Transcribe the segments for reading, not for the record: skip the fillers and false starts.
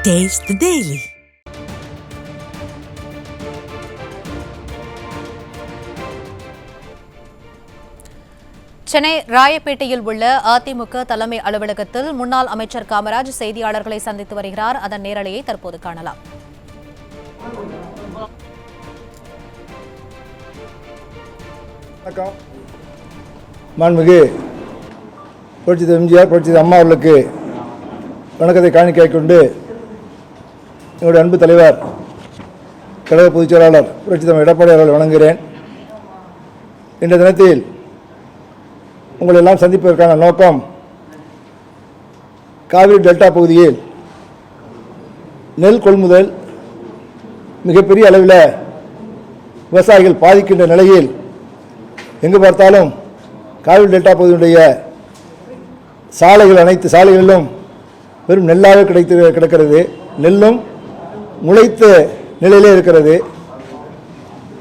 Taste the Daily. Chennai ராயப்பேட்டையில் உள்ள அதிமுக தலைமை அலுவலகத்தில் முன்னாள் அமைச்சர் காமராஜ் செய்தியாளர்களை சந்தித்து வருகிறார். அதன் நேரலையை தற்போது காணலாம். வணக்கம். மாண்புமிகு புரட்சி எம்ஜிஆர், புரட்சி அம்மா அவர்களுக்கு வணக்கத்தை காணிக்கைக் கொண்டு என்னுடைய அன்பு தலைவர் கழக பொதுச் செயலாளர் புரட்சி தலைவர் எடப்பாடி அவர்கள் வணங்குகிறேன். இன்றைய தினத்தில் உங்களை எல்லாம் சந்திப்பதற்கான நோக்கம், காவிரி டெல்டா பகுதியில் நெல் கொள்முதல் மிகப்பெரிய அளவில் விவசாயிகள் பாதிக்கின்ற நிலையில் எங்கு பார்த்தாலும் காவிரி டெல்டா பகுதியினுடைய சாலைகள், அனைத்து சாலைகளிலும் வெறும் நெல்லாக கிடக்கிறது. நெல்லும் முளைத்த நிலையிலே இருக்கிறது.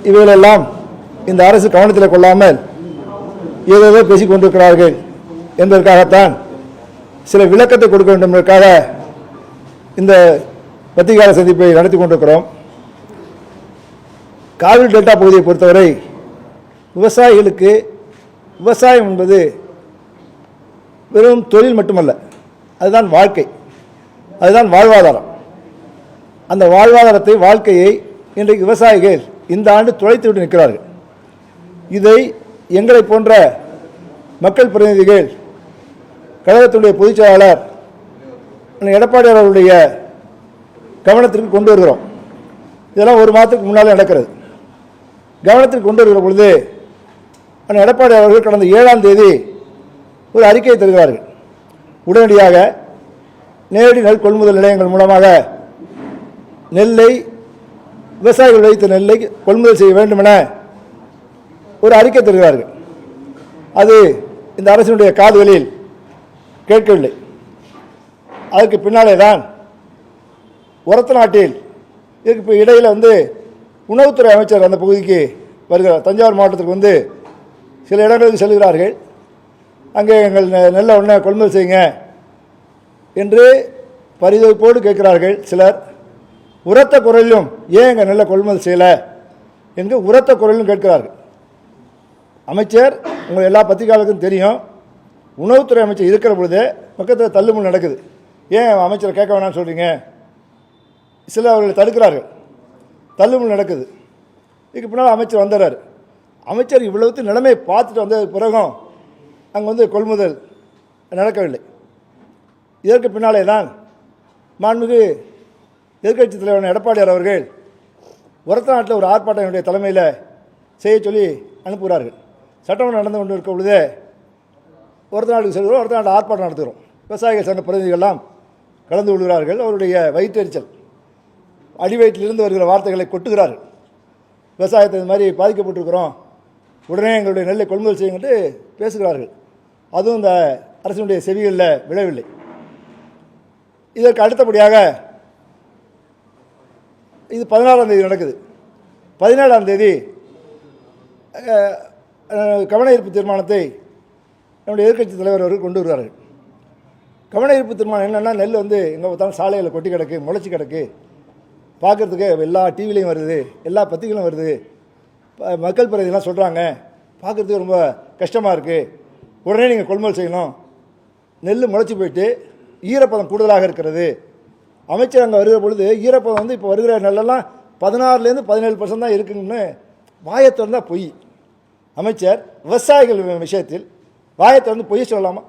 இவைகளெல்லாம் இந்த அரசு கவனத்தில் கொள்ளாமல் ஏதோ பேசிக் கொண்டிருக்கிறார்கள் என்பதற்காகத்தான் சில விளக்கத்தை கொடுக்க வேண்டும் என்பதற்காக இந்த பத்திரிகையாளர் சந்திப்பை நடத்தி கொண்டிருக்கிறோம். காவிரி டெல்டா பகுதியை பொறுத்தவரை விவசாயிகளுக்கு விவசாயம் என்பது வெறும் தொழில் மட்டுமல்ல, அதுதான் வாழ்க்கை, அதுதான் வாழ்வாதாரம். அந்த வாழ்வாதாரத்தை, வாழ்க்கையை இன்றைக்கு விவசாயிகள் இந்த ஆண்டு துளைத்து விட்டு நிற்கிறார்கள். இதை எங்களை போன்ற மக்கள் பிரதிநிதிகள், கழகத்துடைய பொதுச் செயலாளர் எடப்பாடி அவர்களுடைய கவனத்திற்கு கொண்டு வருகிறோம். இதெல்லாம் ஒரு மாதத்துக்கு முன்னால் நடக்கிறது. கவனத்திற்கு கொண்டு வருகிற பொழுது எடப்பாடி அவர்கள் கடந்த 7ஆம் தேதி ஒரு அறிக்கையை தருகிறார்கள். உடனடியாக நேரடி நெல் கொள்முதல் நிலையங்கள் மூலமாக நெல்லை, விவசாயிகள் வைத்த நெல்லை கொள்முதல் செய்ய வேண்டும் என ஒரு அறிக்கை தருகிறார்கள். அது இந்த அரசினுடைய காதுகளில் கேட்கவில்லை. அதற்கு பின்னாலே தான் ஒரத்த நாட்டில் இதுக்கு இடையில் உணவுத்துறை அமைச்சர் அந்த பகுதிக்கு வருகிறார். தஞ்சாவூர் மாவட்டத்திற்கு சில இடங்களுக்கு செல்கிறார்கள். அங்கே எங்கள் நெல்லை உடனே கொள்முதல் செய்யுங்க என்று பரிதவிப்போடு கேட்கிறார்கள் சிலர். உரத்த குரலிலும் ஏன் எங்கள் நெல்லை கொள்முதல் செய்யலை என்று உரத்த குரலிலும் கேட்கிறார்கள். அமைச்சர், உங்கள் எல்லா பத்திரிகையாளருக்கும் தெரியும், உணவுத்துறை அமைச்சர் இருக்கிற பொழுது பக்கத்தில் தள்ளுமுள் நடக்குது. ஏன் அமைச்சரை கேட்க வேணாம்னு சொல்கிறீங்க? சில அவர்களை தடுக்கிறார்கள். தள்ளுமுள் நடக்குது. இதுக்கு பின்னால் அமைச்சர் வந்துடுறார். அமைச்சர் இவ்வளவு நிலைமையை பார்த்துட்டு வந்த பிறகும் அங்கே கொள்முதல் நடக்கவில்லை. இதற்கு பின்னாலே தான் மாண்புமிகு எதிர்க்கட்சி தலைவர் எடப்பாடியார் அவர்கள் ஒரத்த நாட்டில் ஒரு ஆர்ப்பாட்டம் என்னுடைய தலைமையில் செய்ய சொல்லி அனுப்புகிறார்கள். சட்டமன்றம் நடந்து கொண்டு இருக்க பொழுதே ஒரத்த நாட்டுக்கு செல்கிறோம், ஒரத்த நாட்டில் ஆர்ப்பாட்டம் நடத்துகிறோம். விவசாயிகள் சங்க பிரதிநிதிகள்லாம் கலந்து கொள்கிறார்கள். அவருடைய வயிற்றெரிச்சல், அடிவயிற்றிலிருந்து வருகிற வார்த்தைகளை கொட்டுகிறார்கள். விவசாயத்தை இது மாதிரி பாதிக்கப்பட்டிருக்கிறோம், உடனே எங்களுடைய நெல்லை கொள்முதல் செய்யுங்கட்டு பேசுகிறார்கள். அதுவும் இந்த அரசினுடைய செவிகளில் விழவில்லை. இதற்கு அடுத்தபடியாக இது 16ஆம் தேதி நடக்குது. 17ஆம் தேதி கவன ஈர்ப்பு தீர்மானத்தை நம்முடைய எதிர்க்கட்சி தலைவர் அவர்கள் கொண்டு வருகிறார்கள். கவன ஈர்ப்பு தீர்மானம் என்னென்னா, நெல் எங்கே பார்த்தாலும் சாலையில் கொட்டி கிடக்கு, முளைச்சி கிடக்கு, பார்க்குறதுக்கு எல்லா டிவிலையும் வருது, எல்லா பத்திரிகைகளும் வருது, மக்கள் பிரதிலாம் சொல்கிறாங்க, பார்க்குறதுக்கு ரொம்ப கஷ்டமாக இருக்குது, உடனே நீங்கள் கொள்முதல் செய்யணும், நெல் முளைச்சி போயிட்டு ஈரப்பதம் கூடுதலாக இருக்கிறது. அமைச்சர் அங்கே வருகிற பொழுது ஈரப்பதம் இப்போ வருகிற நெல்லெல்லாம் 16லேருந்து 17% தான் இருக்குன்னு வாயை திறந்தால் பொய். அமைச்சர் விவசாயிகள் விஷயத்தில் வாயை திறந்து பொய் சொல்லலாமா?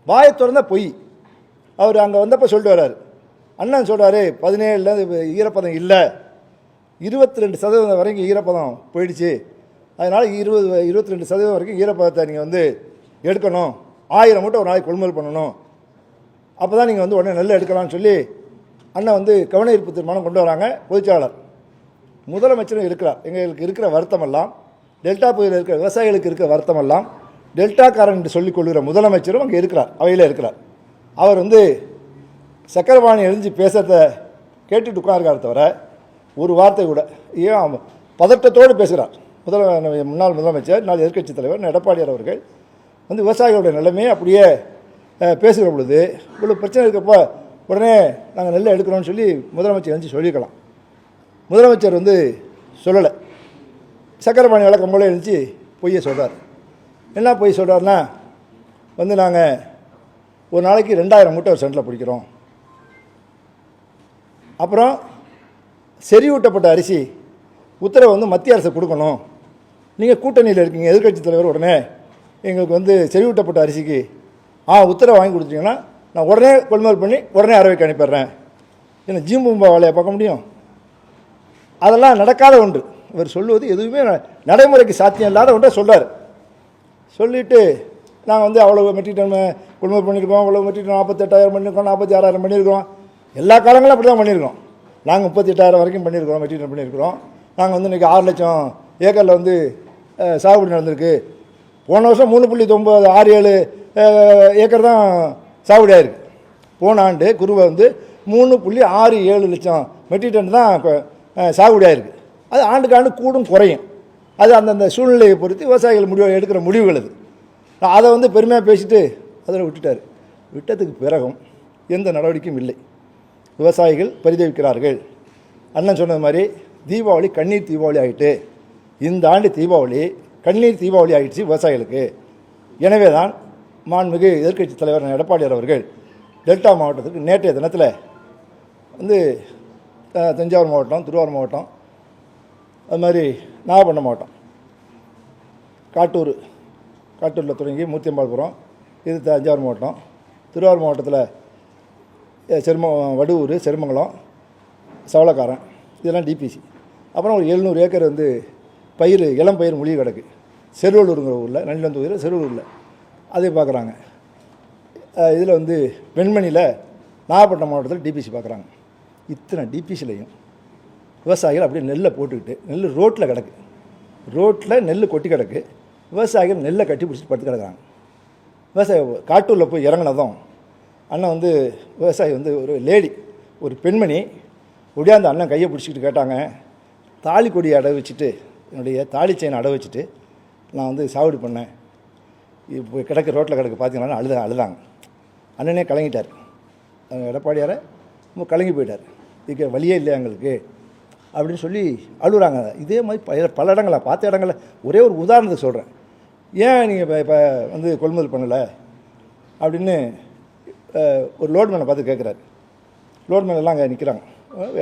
வாயை திறந்தால் பொய். அவர் அங்கே வந்தப்போ சொல்லிட்டு வர்றாரு. அண்ணன் சொல்கிறாரு 17லேருந்து ஈரப்பதம் இல்லை, 22% வரைக்கும் ஈரப்பதம் போயிடுச்சு, அதனால் 22% வரைக்கும் ஈரப்பதத்தை நீங்கள் எடுக்கணும், 1000 மூட்டை ஒரு நாளைக்கு கொள்முதல் பண்ணணும், அப்போ தான் நீங்கள் உடனே நெல் எடுக்கலாம்னு சொல்லி அண்ணன் கவன ஈர்ப்பு தீர்மானம் கொண்டு வராங்க. பொதுச்செயலாளர் முதலமைச்சரும் இருக்கிறார். எங்களுக்கு இருக்கிற வருத்தமெல்லாம், டெல்டா பகுதியில் இருக்கிற விவசாயிகளுக்கு இருக்கிற வருத்தமெல்லாம் டெல்டாக்காரன் என்று சொல்லிக் கொள்கிற முதலமைச்சரும் அங்கே இருக்கிறார், அவையில் இருக்கிறார். அவர் சக்கரபாணி எழுந்து பேசுகிறத கேட்டுட்டு உட்காருக்கார் தவிர ஒரு வார்த்தை கூட ஏன் பதட்டத்தோடு பேசுகிறார். முன்னாள் முதலமைச்சர், நாள் எதிர்க்கட்சி தலைவர் எடப்பாடியார் அவர்கள் விவசாயிகளுடைய நிலைமையை அப்படியே பேசுகிற பொழுது இவ்வளோ பிரச்சனை இருக்கப்போ உடனே நாங்கள் நெல்லை எடுக்கிறோம்னு சொல்லி முதலமைச்சர் எழுந்து சொல்லியிருக்கலாம். முதலமைச்சர் வந்து சொல்லலை. சக்கரைபாணி வழக்கம் போல எழுந்துச்சு பொய்யை சொல்கிறார். என்ன பொய் சொல்கிறாருன்னா வந்து நாங்கள் ஒரு நாளைக்கு 2000 மூட்டை ஒரு சென்டில் பிடிக்கிறோம். அப்புறம் செறிவூட்டப்பட்ட அரிசி உத்தரவை வந்து மத்திய அரசு கொடுக்கணும். நீங்கள் கூட்டணியில் இருக்கீங்க, எதிர்க்கட்சி தலைவர், உடனே எங்களுக்கு வந்து செறிவூட்டப்பட்ட அரிசிக்கு உத்தரவை வாங்கி கொடுத்தீங்கன்னா நான் உடனே கொள்முதல் பண்ணி உடனே அரவைக்கு அனுப்பிடுறேன். ஏன்னா ஜீம்பூம்பா வேலையை பார்க்க முடியும்? அதெல்லாம் நடக்காத ஒன்று. இவர் சொல்லுவது எதுவுமே நடைமுறைக்கு சாத்தியம் இல்லாத ஒன்றை சொல்கிறார். சொல்லிவிட்டு நாங்கள் வந்து அவ்வளோ மெட்ரிக் டன் கொள்முதல் பண்ணியிருக்கோம், அவ்வளோ மெட்ரிக் டன் 48,000 பண்ணியிருக்கோம், 46,000 பண்ணியிருக்கோம். எல்லா காலங்களும் அப்படி தான் பண்ணியிருக்கோம். நாங்கள் 38,000 வரைக்கும் பண்ணியிருக்கிறோம், மெட்ரிக் டன் பண்ணியிருக்கிறோம். நாங்கள் வந்து இன்றைக்கி 6 லட்சம் ஏக்கரில் வந்து சாகுபடி நடந்திருக்கு. போன வருஷம் 3.97 ஏக்கர் தான் சாகுபடி ஆயிருக்கு. போன ஆண்டு குருவை வந்து 3.67 லட்சம் மெட்ரிக் டன் தான் சாகுபடி ஆயிருக்கு. அது ஆண்டுக்கு ஆண்டு கூடும் குறையும். அது அந்தந்த சூழ்நிலையை பொறுத்து விவசாயிகள் எடுக்கிற முடிவுகள் அது. அதை வந்து பெருமையாக பேசிட்டு அதில் விட்டுட்டார். விட்டதுக்கு பிறகும் எந்த நடவடிக்கையும் இல்லை. விவசாயிகள் பரிதவிக்கிறார்கள். அண்ணன் சொன்னது மாதிரி தீபாவளி கண்ணீர் தீபாவளி ஆகிட்டு, இந்த ஆண்டு தீபாவளி கண்ணீர் தீபாவளி ஆகிடுச்சு விவசாயிகளுக்கு. எனவே தான் மாண்புமிகு எதிர்க்கட்சி தலைவர் எடப்பாடியார் அவர்கள் டெல்டா மாவட்டத்துக்கு நேற்றைய தினத்தில் வந்து தஞ்சாவூர் மாவட்டம், திருவாரூர் மாவட்டம், அது மாதிரி நாகப்பட்டினம் மாவட்டம், காட்டூரில் தொடங்கி மூர்த்தியம்பாள்புரம், இது தஞ்சாவூர் மாவட்டம், திருவாரூர் மாவட்டத்தில் வடுவூர், செருமங்கலம், சவளக்காரன், இதெல்லாம் டிபிசி. அப்புறம் ஒரு 700 ஏக்கர் வந்து இளம் பயிர் மூலிகை கிடக்கு செருவலூருங்கிற ஊரில், நன்னிலந்தூரில் செருவலூரில், அதை பார்க்குறாங்க. இதில் வந்து வெண்மணியில் நாகப்பட்டினம் மாவட்டத்தில் டிபிசி பார்க்குறாங்க. இத்தனை டிபிசிலையும் விவசாயிகள் அப்படியே நெல்லை போட்டுக்கிட்டு, நெல் ரோட்டில் கிடக்கு, ரோட்டில் நெல் கொட்டி கிடக்கு. விவசாயிகள் நெல்லை கட்டி பிடிச்சிட்டு படுத்து கிடக்குறாங்க. விவசாயி காட்டூரில் போய் இறங்கினதும் அண்ணன் வந்து விவசாயி வந்து ஒரு லேடி, ஒரு பெண்மணி ஒடியாந்த அண்ணன் கையை பிடிச்சிக்கிட்டு கேட்டாங்க, தாலி கொடியை அடை வச்சுட்டு, என்னுடைய தாலி செயினை அடை வச்சுட்டு நான் வந்து சாகுபடி பண்ணேன், இப்போ கிடக்கு ரோட்டில் கிடக்கு பார்த்தீங்கன்னா அழுதாங்க. அண்ணனே கலங்கிட்டார். எடப்பாடியாரை ரொம்ப கலங்கி போயிட்டார். இதுக்கு வழியே இல்லை எங்களுக்கு அப்படின்னு சொல்லி அழுகுறாங்க. இதே மாதிரி பல இடங்களில் பார்த்த இடங்களில். ஒரே ஒரு உதாரணத்துக்கு சொல்கிறேன். ஏன் நீங்கள் இப்போ வந்து கொள்முதல் பண்ணலை அப்படின்னு ஒரு லோட்மேனை பார்த்து கேட்குறாரு. லோட்மேன் எல்லாம் அங்கே நிற்கிறாங்க.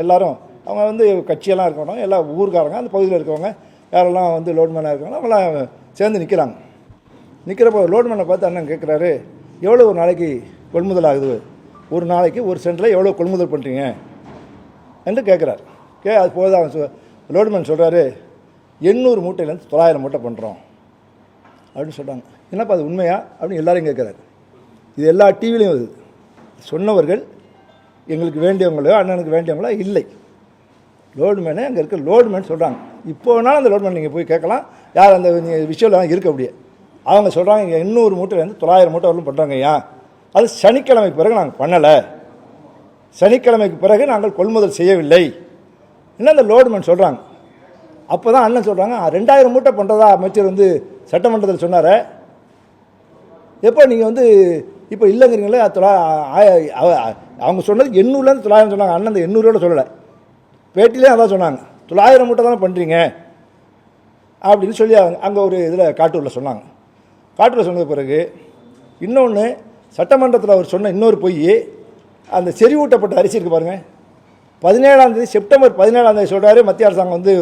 எல்லோரும் அவங்க வந்து கட்சியெல்லாம் இருக்கணும், எல்லா ஊருக்காரங்க, அந்த பகுதியில் இருக்கவங்க யாரெல்லாம் வந்து லோட்மேனாக இருக்காங்களோ அவங்களாம் சேர்ந்து நிற்கிறாங்க. நிற்கிறப்போ லோட்மேனை பார்த்து அண்ணன் கேட்குறாரு, எவ்வளோ ஒரு நாளைக்கு கொள்முதல் ஆகுது, ஒரு நாளைக்கு ஒரு சென்டரில் எவ்வளோ கொள்முதல் பண்ணுறீங்க என்று கேட்குறாரு. அது போது அவன் லோட்மேன் சொல்கிறாரு, 800 மூட்டையிலேருந்து 900 மூட்டை பண்ணுறோம் அப்படின்னு சொல்கிறாங்க. என்னப்பா அது உண்மையா அப்படின்னு எல்லோரும் கேட்குறாரு. இது எல்லா டிவிலையும் வருது. சொன்னவர்கள் எங்களுக்கு வேண்டியவங்களோ அண்ணனுக்கு வேண்டியவங்களோ இல்லை. லோட்மேனே அங்கே இருக்க லோட்மேன் சொல்கிறாங்க. இப்போ வேணாலும் அந்த லோட்மேன் நீங்கள் போய் கேட்கலாம், யார் அந்த விஷயம் இருக்க அப்படியே. அவங்க சொல்கிறாங்க, இங்கே 800 மூட்டையிலேருந்து 900 மூட்டை வரலும் பண்ணுறாங்க. ஏன் அது சனிக்கிழமைக்கு பிறகு நாங்கள் பண்ணலை, சனிக்கிழமைக்கு பிறகு நாங்கள் கொள்முதல் செய்யவில்லை என்ன அந்த லோட்மேன் சொல்கிறாங்க. அப்போ தான் அண்ணன் சொல்கிறாங்க, 2000 மூட்டை பண்ணுறதா அமைச்சர் வந்து சட்டமன்றத்தில் சொன்னார். எப்போ நீங்கள் வந்து இப்போ இல்லைங்கிறீங்களே, அவங்க சொன்னது 800லேருந்து 900 சொன்னாங்க. அண்ணன் அந்த 800 சொல்லலை, பேட்டிலே அதான் சொன்னாங்க, 900 மூட்டை தானே பண்ணுறீங்க அப்படின்னு சொல்லி அங்கே ஒரு இதில் காட்டூரில் சொன்னாங்க. காட்டூரில் சொன்னது பிறகு இன்னொன்று சட்டமன்றத்தில் அவர் சொன்ன இன்னொரு பொய், அந்த செறிவூட்டப்பட்ட அரிசி இருக்குது பாருங்கள், 17ஆம் தேதி செப்டம்பர் 17ஆம் தேதி சொல்கிறாரு மத்திய அரசாங்கம் வந்து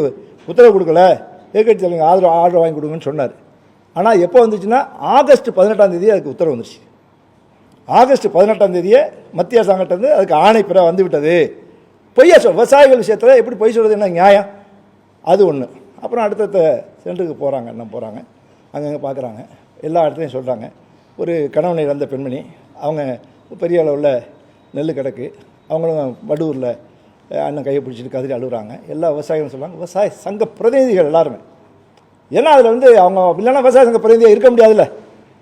உத்தரவு கொடுக்கல, எதிர்க்கட்சி தலைவர் ஆர்டர் வாங்கி கொடுங்கன்னு சொன்னார். ஆனால் எப்போ வந்துச்சுன்னா ஆகஸ்ட் 18ஆம் தேதி அதுக்கு உத்தரவு வந்துச்சு. ஆகஸ்ட் 18ஆம் தேதியே மத்திய அரசாங்கத்திலேருந்து அதுக்கு ஆணை பெற வந்து விட்டது. பொய்யா விவசாயிகள் விஷயத்தில் எப்படி பொய் சொல்கிறது என்ன நியாயம்? அது ஒன்று. அப்புறம் அடுத்தடுத்த சென்டருக்கு போகிறாங்க, என்ன போகிறாங்க, அங்கங்கே பார்க்குறாங்க, எல்லா இடத்துலையும் சொல்கிறாங்க. ஒரு கணவனை இழந்த பெண்மணி, அவங்க பெரிய அளவில் நெல் கிடக்கு, அவங்களும் வடுவூரில் அண்ணன் கையை பிடிச்சிட்டு கதறி அழுகுறாங்க. எல்லா விவசாயிகளும் சொல்கிறாங்க, விவசாய சங்க பிரதிநிதிகள் எல்லாருமே. ஏன்னா அதில் வந்து அவங்க இல்லைன்னா விவசாய சங்க பிரதிநிதியாக இருக்க முடியாதுல்ல.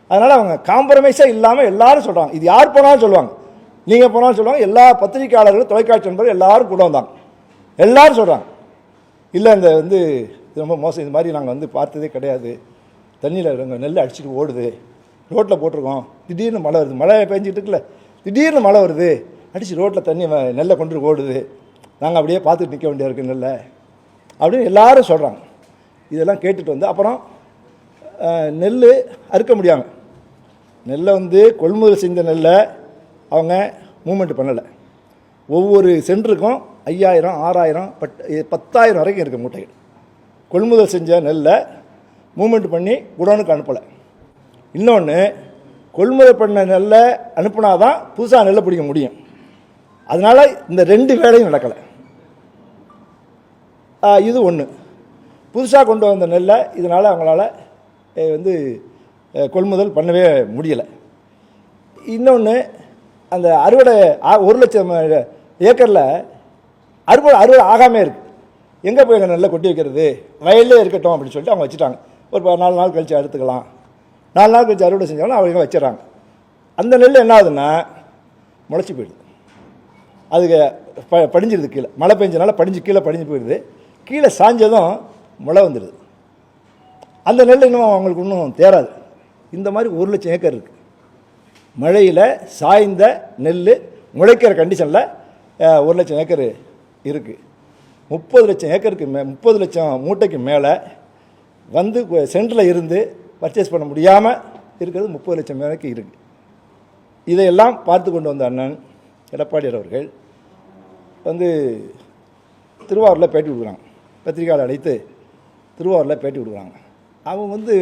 அதனால் அவங்க காம்ப்ரமைஸாக இல்லாமல் எல்லாரும் சொல்கிறாங்க. இது யார் போனாலும் சொல்லுவாங்க, நீங்கள் போனாலும் சொல்லுவாங்க, எல்லா பத்திரிகையாளர்களும் தொலைக்காட்சி நண்பர்கள் எல்லாரும் கூட வந்தாங்க. எல்லோரும் சொல்கிறாங்க, இல்லை இந்த வந்து இது ரொம்ப மோசம், இது மாதிரி நாங்கள் வந்து பார்த்ததே கிடையாது, தண்ணியில் நெல் அடிச்சுட்டு ஓடுது, ரோட்டில் போட்டிருக்கோம், திடீர்னு மழை வருது, மழை பெஞ்சிட்டு இருக்குல்ல, திடீர்னு மழை வருது, அடித்து ரோட்டில் தண்ணி நெல்லை கொண்டு ஓடுது, நாங்கள் அப்படியே பார்த்துட்டு நிற்க வேண்டியா இருக்குது நெல்லை அப்படின்னு எல்லாரும் சொல்கிறாங்க. இதெல்லாம் கேட்டுட்டு வந்து அப்புறம் நெல் அறுக்க முடியாமல் நெல்லை வந்து கொள்முதல் செஞ்ச நெல்லை அவங்க மூமெண்ட் பண்ணலை. ஒவ்வொரு சென்டருக்கும் 5000, 6000, 10,000 வரைக்கும் இருக்குது மூட்டைகள். கொள்முதல் செஞ்ச நெல்லை மூமெண்ட் பண்ணி குடோனுக்கு அனுப்பலை. இன்னொன்று, கொள்முதல் பண்ண நெல்லை அனுப்புனா தான் புதுசாக நெல்லை பிடிக்க முடியும். அதனால் இந்த 2 வேலையும் நடக்கலை. இது ஒன்று. புதுசாக கொண்டு வந்த நெல்லை இதனால் அவங்களால வந்து கொள்முதல் பண்ணவே முடியலை. இன்னொன்று, அந்த அறுவடை 1,00,000 ஏக்கரில் அறுவடை ஆகாமே இருக்குது. எங்கே போய் எங்கள் நெல்லை கொட்டி வைக்கிறது, வயல்லே இருக்கட்டும் அப்படின்னு சொல்லிட்டு அவங்க வச்சுட்டாங்க. ஒரு 4 நாள் கழித்து எடுத்துக்கலாம், 4 நாள் கழித்து அறுவடை செஞ்சாலும் அவங்க வச்சிடறாங்க. அந்த நெல் என்ன ஆகுதுன்னா முளைச்சி போயிடுது. அதுக்கு படிஞ்சிடுது, கீழே மழை பெஞ்சனால கீழே படிஞ்சு போயிடுது. கீழே சாஞ்சதும் முளை வந்துடுது. அந்த நெல் இன்னும் அவங்களுக்கு இன்னும் தேராது. இந்த மாதிரி 1,00,000 ஏக்கர் இருக்குது. மழையில் சாய்ந்த நெல் முளைக்கிற கண்டிஷனில் 1,00,000 ஏக்கர் இருக்குது. 30,00,000 ஏக்கருக்கு 30,00,000 மூட்டைக்கு மேலே வந்து சென்டரில் இருந்து பர்ச்சேஸ் பண்ண முடியாமல் இருக்கிறது 30,00,000 மேலைக்கு இருக்குது. இதையெல்லாம் பார்த்து கொண்டு வந்த அண்ணன் எடப்பாடியார் அவர்கள் வந்து திருவாரூரில் பேட்டி கொடுக்குறாங்க. பத்திரிகையாளர் அழைத்து திருவாரூரில் பேட்டி கொடுக்குறாங்க. அவங்க வந்து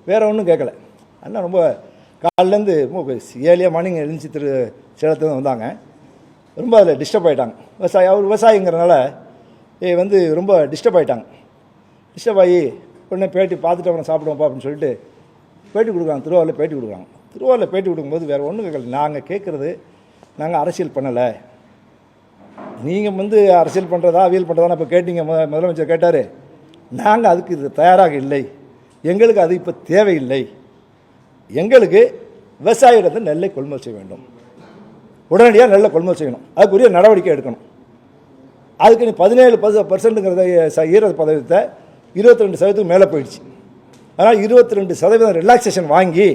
வேறு ஒன்றும் கேட்கல. அண்ணா ரொம்ப காலிலேருந்து ரொம்ப ஏர்லியாக மார்னிங் எழுந்துச்சி சேலத்துலேருந்து வந்தாங்க. ரொம்ப அதில் டிஸ்டர்ப் ஆகிட்டாங்க. அவர் விவசாயிங்கிறனால வந்து ரொம்ப டிஸ்டர்ப் ஆகிட்டாங்க. டிஸ்டர்ப் ஆகி உடனே பேட்டி பார்த்துட்டு அப்புறம் சாப்பிடுவோம்ப்பா அப்படின்னு சொல்லிட்டு பேட்டி கொடுக்குறாங்க. திருவாரூரில் பேட்டி கொடுக்குறாங்க. திருவாரூரில் பேட்டி கொடுக்கும்போது வேறு ஒன்றும் கேட்கல. நாங்கள் கேட்குறது, நாங்கள் அரசியல் பண்ணலை, நீங்கள் வந்து அரசியல் பண்ணுறதா அவியல் பண்ணுறதா இப்போ கேட்டீங்க, முதலமைச்சர் கேட்டார். நாங்கள் அதுக்கு இது தயாராக இல்லை, எங்களுக்கு அது இப்போ தேவையில்லை. எங்களுக்கு விவசாயிடத்தில் நெல்லை கொள்முதல் செய்ய வேண்டும், உடனடியாக நெல்லை கொள்முதல் செய்யணும், அதுக்குரிய நடவடிக்கை எடுக்கணும். அதுக்கு நீ 17% ஈர பதவீதத்தை 22% மேலே போயிடுச்சு. அதனால் 22% ரிலாக்ஸேஷன் வாங்கி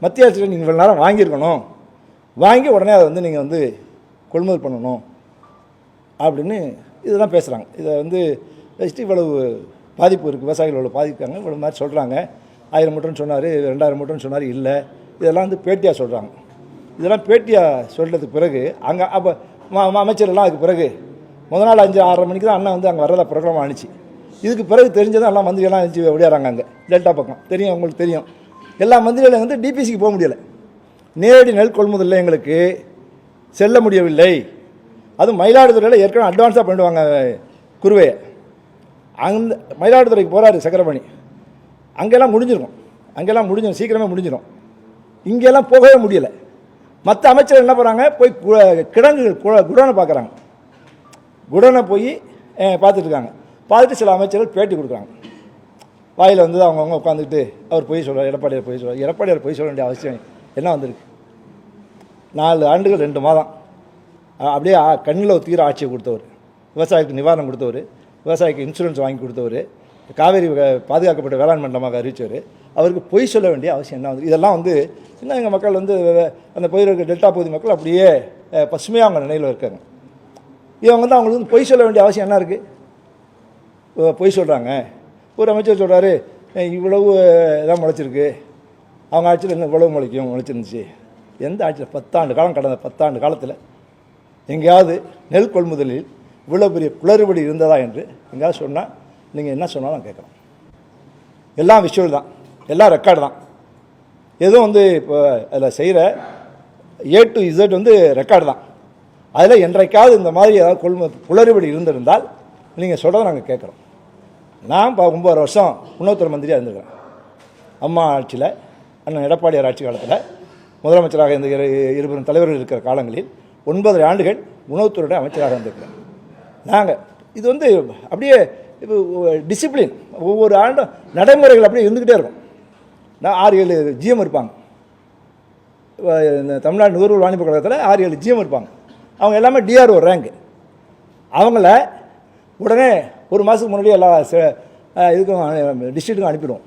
மத்திய அரசு நீங்கள் இவ்வளோ நேரம் வாங்கியிருக்கணும், வாங்கி உடனே அதை வந்து நீங்கள் வந்து கொள்முதல் பண்ணணும் அப்படின்னு இதெல்லாம் பேசுகிறாங்க. இதை வந்து வச்சுட்டு இவ்வளவு பாதிப்பு இருக்குது, விவசாயிகள் இவ்வளோ பாதிக்காங்க, இவ்வளோ மாதிரி சொல்கிறாங்க. 1000 மூட்டைன்னு சொன்னார், 2000 மூட்டைன்னு சொன்னார், இல்லை இதெல்லாம் வந்து பேட்டியாக சொல்கிறாங்க. இதெல்லாம் பேட்டியாக சொல்கிறதுக்கு பிறகு அங்கே அப்போ அமைச்சர்லாம் அதுக்கு பிறகு முதல் நாள் 5-6:30 மணிக்கு தான் அண்ணன் வந்து அங்கே வர்றதா ப்ரோக்ராம் ஆணிச்சு. இதுக்கு பிறகு தெரிஞ்சதும் எல்லாம் மந்திரியெல்லாம் எழுச்சி விளையாடுறாங்க. அங்கே டெல்டா பக்கம் தெரியும், உங்களுக்கு தெரியும். எல்லா மந்திரிகளும் வந்து டிபிசிக்கு போக முடியலை. நேரடி நெல் கொள்முதலில் எங்களுக்கு செல்ல முடியவில்லை. அதுவும் மயிலாடுதுறையில் ஏற்கனவே அட்வான்ஸாக பண்ணிடுவாங்க குருவையை. அந்த மயிலாடுதுறைக்கு போகிறாரு சக்கரபாணி, அங்கெல்லாம் முடிஞ்சிடும், அங்கெல்லாம் முடிஞ்சிடும், சீக்கிரமே முடிஞ்சிடும். இங்கெல்லாம் போகவே முடியலை. மற்ற அமைச்சர் என்ன பண்ணுறாங்க, போய் கிடங்குகள் குடோனை பார்க்குறாங்க. குடோனை போய் பார்த்துட்டு இருக்காங்க. பார்த்துட்டு சில அமைச்சர்கள் பேட்டி கொடுக்குறாங்க. வாயில் வந்து அவங்கவுங்க உட்காந்துக்கிட்டு அவர் போய் சொல்கிறார், எடப்பாடியார் போய் சொல்கிறார். எடப்பாடியார் போய் சொல்ல வேண்டிய அவசியம் என்ன வந்திருக்கு? 4 ஆண்டுகள் 2 மாதம் அப்படியே கண்ணில் தீர ஆட்சியை கொடுத்தவர், விவசாயிக்கு நிவாரணம் கொடுத்தவர், விவசாயிக்கு இன்சூரன்ஸ் வாங்கி கொடுத்தவர், காவேரி பாதுகாக்கப்பட்ட வேளாண் மண்டலமாக அறிவித்தவர். அவருக்கு பொய் சொல்ல வேண்டிய அவசியம் என்ன வந்து? இதெல்லாம் வந்து இன்னும் எங்கள் மக்கள் வந்து அந்த பகுதியில் டெல்டா பகுதி மக்கள் அப்படியே பசுமையாக அவங்க நினைவில் இருக்காங்க. இவங்க வந்து அவங்களுக்கு வந்து பொய் சொல்ல வேண்டிய அவசியம் என்ன இருக்குது? பொய் சொல்கிறாங்க. ஒரு அமைச்சர் சொல்கிறாரு, இவ்வளவு இதான் முளைச்சிருக்கு, அவங்க ஆட்சியில் இன்னும் இவ்வளவு முளைச்சிருந்துச்சு. எந்த ஆட்சியில் 10 ஆண்டு காலம் கடந்த 10 ஆண்டு காலத்தில் எங்கேயாவது நெல் கொள்முதலில் இவ்வளோ பெரிய குளறுபடி இருந்ததா என்று எங்கேயாவது சொன்னால் நீங்கள் என்ன சொன்னாலும் கேட்குறோம். எல்லாம் விஷுவல் தான், எல்லாம் ரெக்கார்டு தான். எதுவும் வந்து இப்போ அதில் செய்கிற A to Z வந்து ரெக்கார்டு தான். அதில் என்றைக்காவது இந்த மாதிரி ஏதாவது குளறுபடி இருந்திருந்தால் நீங்கள் சொல்கிறத நாங்கள் கேட்குறோம். நான் 9 வருஷம் உணவுத்துறை மந்திரியாக இருந்திருக்கிறேன். அம்மா ஆட்சியில், அண்ணன் எடப்பாடியார் ஆட்சி காலத்தில் முதலமைச்சராக இந்த 2 தலைவர்கள் இருக்கிற காலங்களில் 9 ஆண்டுகள் உணவுத்துறையுடைய அமைச்சராக இருந்திருக்கிறேன். நாங்கள் இது வந்து அப்படியே இப்போ டிசிப்ளின், ஒவ்வொரு ஆண்டும் நடைமுறைகள் அப்படியே இருந்துக்கிட்டே இருக்கும். நான் 6-7 GM இருப்பாங்க. இந்த தமிழ்நாடு நுகர்வோர் வாணிப கழகத்தில் 6-7 GM இருப்பாங்க. அவங்க எல்லாமே DRO ரேங்க். அவங்கள உடனே ஒரு மாதத்துக்கு முன்னாடி எல்லா இதுக்கும் டிஸ்ட்ரிக்ட்டுக்கும் அனுப்பிடுவோம்.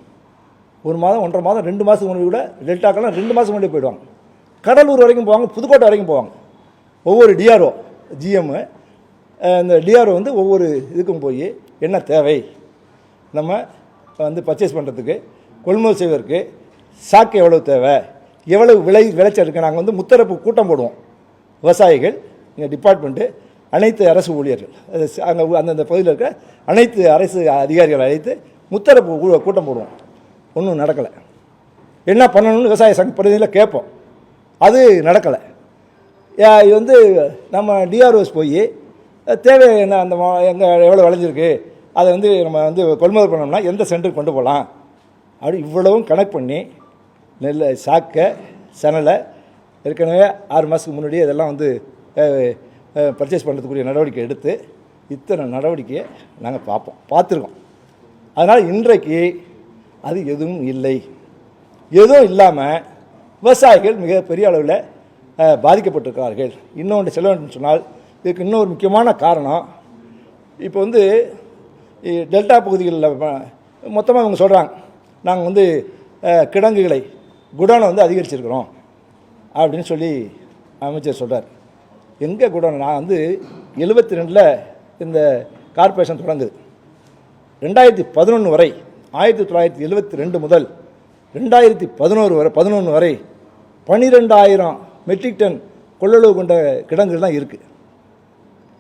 1 மாதம் 1.5 மாதம் 2 மாதத்துக்கு முன்னாடி கூட டெல்டாக்கெல்லாம் 2 மாதத்துக்கு முன்னாடி போயிடுவாங்க. கடலூர் வரைக்கும் போவாங்க, புதுக்கோட்டை வரைக்கும் போவாங்க. ஒவ்வொரு டிஆர்ஓ ஜிஎம் இந்த டிஆர்ஓ வந்து ஒவ்வொரு இதுக்கும் போய் என்ன தேவை நம்ம வந்து பர்ச்சேஸ் பண்ணுறதுக்கு, கொள்முதல் செய்வதற்கு சாக்கு எவ்வளவு தேவை, எவ்வளவு விளைச்சல் இருக்குது. நாங்கள் வந்து முத்தரப்பு கூட்டம் போடுவோம். விவசாயிகள், எங்கள் டிபார்ட்மெண்ட்டு, அனைத்து அரசு ஊழியர்கள், அங்கே அந்தந்த பகுதியில் இருக்க அனைத்து அரசு அதிகாரிகள் அழைத்து முத்தரப்பு கூட்டம் போடுவோம். ஒன்றும் நடக்கலை. என்ன பண்ணணும்னு விவசாய சங்க பிரதிநிதியில் கேட்போம். அது நடக்கலை. இது வந்து நம்ம டிஆர்ஓஸ் போய் தேவை என்ன, அந்த எங்கே எவ்வளோ விளைஞ்சிருக்கு, அதை வந்து நம்ம வந்து கொள்முதல் பண்ணோம்னா எந்த சென்டருக்கு கொண்டு போகலாம் அப்படி இவ்வளவும் கனெக்ட் பண்ணி நெல் சாக்கை சணலை ஏற்கனவே 6 மாதத்துக்கு முன்னாடியே இதெல்லாம் வந்து பர்ச்சேஸ் பண்ணுறதுக்குரிய நடவடிக்கை எடுத்து இத்தனை நடவடிக்கையை நாங்கள் பார்த்துருக்கோம். அதனால் இன்றைக்கு அது எதுவும் இல்லை. எதுவும் இல்லாமல் விவசாயிகள் மிகப்பெரிய அளவில் பாதிக்கப்பட்டிருக்கிறார்கள். இன்னொன்று சொல்ல வேண்டும் சொன்னால், இதுக்கு இன்னொரு முக்கியமான காரணம், இப்போ வந்து டெல்டா பகுதிகளில் மொத்தமாக அவங்க சொல்கிறாங்க, நாங்கள் வந்து கிடங்குகளை குடோனை வந்து அதிகரிச்சிருக்கிறோம் அப்படின்னு சொல்லி அமைச்சர் சொல்கிறார். எங்கே குடோன்? நான் வந்து 72 இந்த கார்ப்பரேஷன் தொடங்குது. 2011 வரை, 1972 முதல் 2011 வரை 12,000 மெட்ரிக் டன் கொள்ளளவு கொண்ட கிடங்குகள் தான் இருக்குது.